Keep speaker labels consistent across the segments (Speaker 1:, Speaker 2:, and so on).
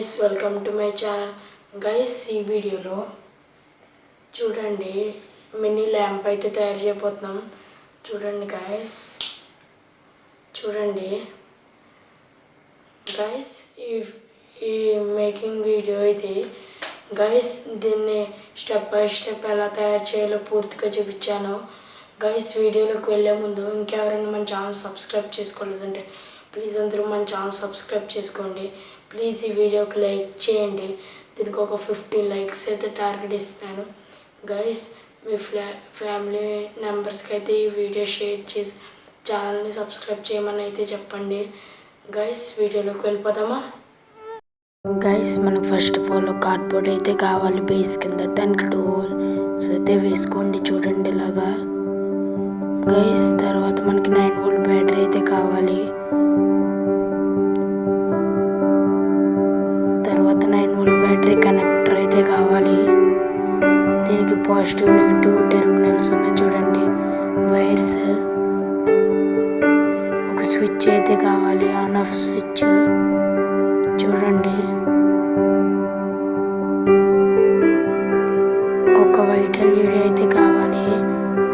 Speaker 1: Guys welcome to my channel. Guys ఈ వీడియోలో చూడండి మినీ ల్యాంప్ అయితే తయారు చేయబోతున్నాం. చూడండి గైస్, చూడండి గైస్ ఈ మేకింగ్ వీడియో ఇది. గైస్ దీన్ని స్టెప్ బై స్టెప్ ఎలా తయారు చేయాలో పూర్తిగా చూపించాను. గైస్ వీడియోలోకి వెళ్ళే ముందు ఇంకెవరైనా మన ఛానల్ సబ్స్క్రైబ్ చేసుకోలేదంటే ప్లీజ్ అందరూ మన ఛానల్ సబ్స్క్రైబ్ చేసుకోండి. ప్లీజ్ ఈ వీడియోకి లైక్ చేయండి. దీనికి ఒక 15 లైక్స్ అయితే టార్గెట్ ఇస్తాను. గైస్ మీ ఫ్యామిలీ మెంబర్స్కి అయితే ఈ వీడియో షేర్ చేసి ఛానల్ని సబ్స్క్రైబ్ చేయమని అయితే చెప్పండి. గైస్ వీడియోలోకి వెళ్ళిపోదామా? గైస్ మనకు ఫస్ట్ ఆఫ్ ఆల్ కార్డ్బోర్డ్ అయితే కావాలి బేస్ కింద. దానికి 2 హోల్స్ అయితే వేసుకోండి చూడండి ఇలాగా. గైస్ తర్వాత మనకి 9 వోల్ట్ బ్యాటరీ అయితే కావాలి. తర్వాత 9 వోల్ట్ బ్యాటరీ కనెక్టర్ అయితే కావాలి. దీనికి పాజిటివ్ నెగిటివ్ టెర్మినల్స్ ఉన్నాయి చూడండి, వైర్స్. ఒక స్విచ్ అయితే కావాలి, ఆన్ ఆఫ్ స్విచ్ చూడండి. ఒక వైట్ ఎల్ఈడి అయితే కావాలి,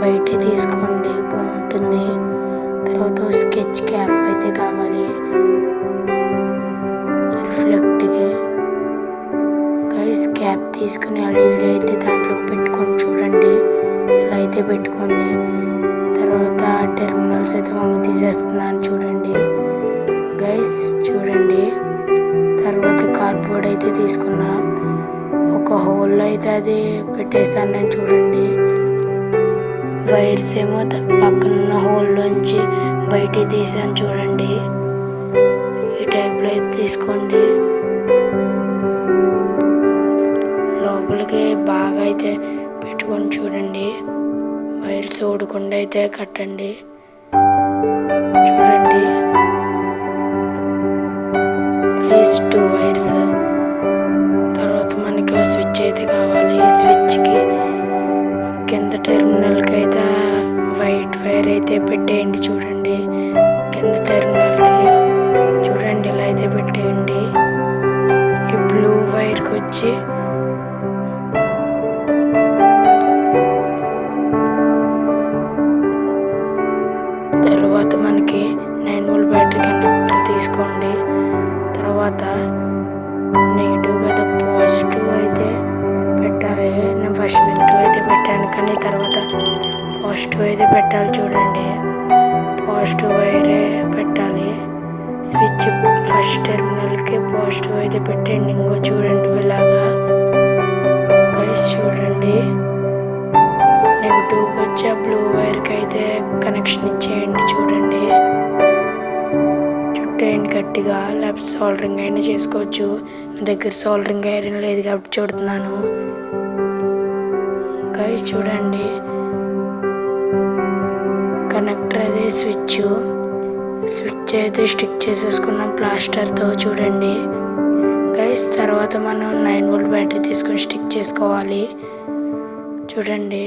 Speaker 1: వైట్ తీసుకోండి బాగుంటుంది. తర్వాత స్కెచ్ క్యాప్ అయితే కావాలి రిఫ్లెక్ట్కి. గైస్ క్యాప్ తీసుకుని ఎల్ఈడి అయితే దాంట్లోకి పెట్టుకొని చూడండి, ఇలా అయితే పెట్టుకోండి. తర్వాత టెర్మినల్స్ అయితే వంగ తీసేస్తున్నాను చూడండి గైస్, చూడండి. తర్వాత కార్డ్బోర్డ్ అయితే తీసుకున్నా, ఒక హోల్లో అయితే అది పెట్టేశాను నేను చూడండి. వైర్స్ ఏమో పక్కనున్న హోల్లోంచి బయటికి తీసాను చూడండి. ఈ టైప్లో అయితే తీసుకోండి. లోపలికి బాగా అయితే పెట్టుకొని చూడండి, వైర్స్ ఊడకుండా అయితే కట్టండి చూడండి. 2 వైర్స్. తర్వాత మనకి స్విచ్ అయితే కావాలి. స్విచ్కి కింద టెర్మినల్కి అయితే వైట్ వైర్ అయితే పెట్టేయండి చూడండి. కింద టెర్మినల్కి చూడండి ఇలా అయితే పెట్టేయండి. ఈ బ్లూ వైర్కి వచ్చి తర్వాత మనకి 9 వోల్ట్ బ్యాటరీ కనెక్టర్ తీసుకోండి. తర్వాత నెగిటివ్ కదా పాజిటివ్ అయితే పెట్టాలి. నేను ఫస్ట్ నెగిటివ్ అయితే పెట్టాను, కానీ తర్వాత పాజిటివ్ అయితే పెట్టాలి చూడండి. పాజిటివ్ వైరే పెట్టాలి. స్విచ్ ఫస్ట్ టెర్మినల్కి పాజిటివ్ అయితే పెట్టండి. ఇంకో చూడండి ఇలాగా గైస్, చూడండి. నెగిటివ్కి వచ్చి బ్లూ వైర్కి అయితే కనెక్షన్ ఇచ్చేయండి చూడండి. చుట్టేయండి గట్టిగా, లేకపోతే సోల్డరింగ్ అయినా చేసుకోవచ్చు. నా దగ్గర సోల్డరింగ్ ఐరన్ లేదు కాబట్టి చూడుతున్నాను గైస్. చూడండి కనెక్టర్ అయితే స్విచ్ అయితే స్టిక్ చేసేసుకున్నాం ప్లాస్టర్తో చూడండి గైస్. తర్వాత మనం 9 వోల్ట్ బ్యాటరీ తీసుకొని స్టిక్ చేసుకోవాలి చూడండి.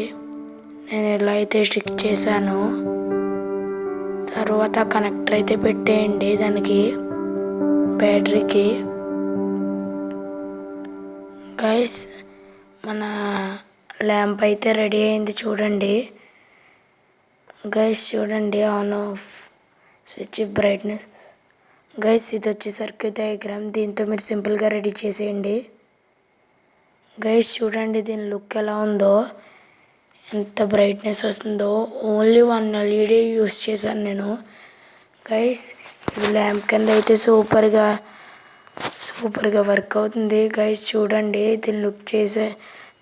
Speaker 1: నేను ఎలా అయితే స్టిక్ చేశాను. తర్వాత కనెక్టర్ అయితే పెట్టేయండి దానికి, బ్యాటరీకి. గైస్ మన ల్యాంప్ అయితే రెడీ అయింది చూడండి గైస్. చూడండి on off switch, brightness. Guys ఇది వచ్చి సర్క్యూట్ డయాగ్రామ్. దీంతో మీరు సింపుల్గా రెడీ చేసేయండి గైస్. చూడండి దీని లుక్ ఎలా ఉందో, ఎంత బ్రైట్నెస్ వస్తుందో. ఓన్లీ 1 ఎల్ఈడి యూస్ చేశాను నేను గైస్. ఇది ల్యాంప్ కింద అయితే సూపర్గా వర్క్ అవుతుంది గైస్. చూడండి దీన్ని లుక్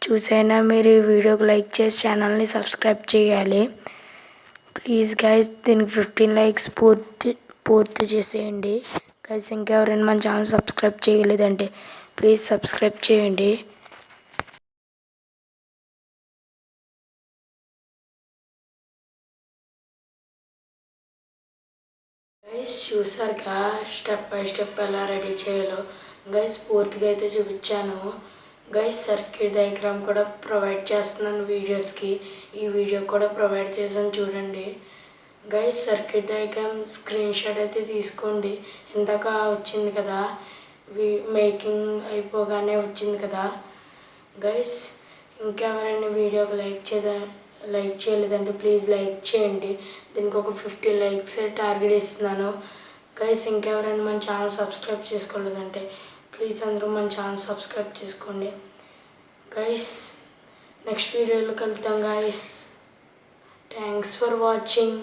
Speaker 1: చూసైనా మీరు ఈ వీడియోకి లైక్ చేసి ఛానల్ని సబ్స్క్రైబ్ చేయాలి ప్లీజ్ గైస్. దీనికి 15 లైక్స్ పూర్తి చేసేయండి గైస్. ఇంకెవరైనా మన ఛానల్ సబ్స్క్రైబ్ చేయలేదంటే ప్లీజ్ సబ్స్క్రైబ్ చేయండి. గైస్ చూసారుగా స్టెప్ బై స్టెప్ ఎలా రెడీ చేయాలో గైస్, పూర్తిగా అయితే చూపించాను గైస్. సర్క్యూట్ డయాగ్రామ్ కూడా ప్రొవైడ్ చేస్తున్నాను వీడియోస్కి. ఈ వీడియో కూడా ప్రొవైడ్ చేశాను చూడండి guys. Circuit diagram screen shot అయితే తీసుకోండి. ఇందాక వచ్చింది కదా మేకింగ్ అయిపోగానే వచ్చింది కదా గైస్. ఇంకెవరైనా వీడియోకి లైక్ చేయలేదంటే ప్లీజ్ లైక్ చేయండి. దీనికి ఒక 50 లైక్స్ టార్గెట్ ఇస్తున్నాను గైస్. ఇంకెవరైనా మన ఛానల్ సబ్స్క్రైబ్ చేసుకోలేదంటే ప్లీజ్ అందరూ మన ఛానల్ సబ్స్క్రైబ్ చేసుకోండి గైస్. నెక్స్ట్ వీడియోలో కలుద్దాం గైస్. Thanks for watching.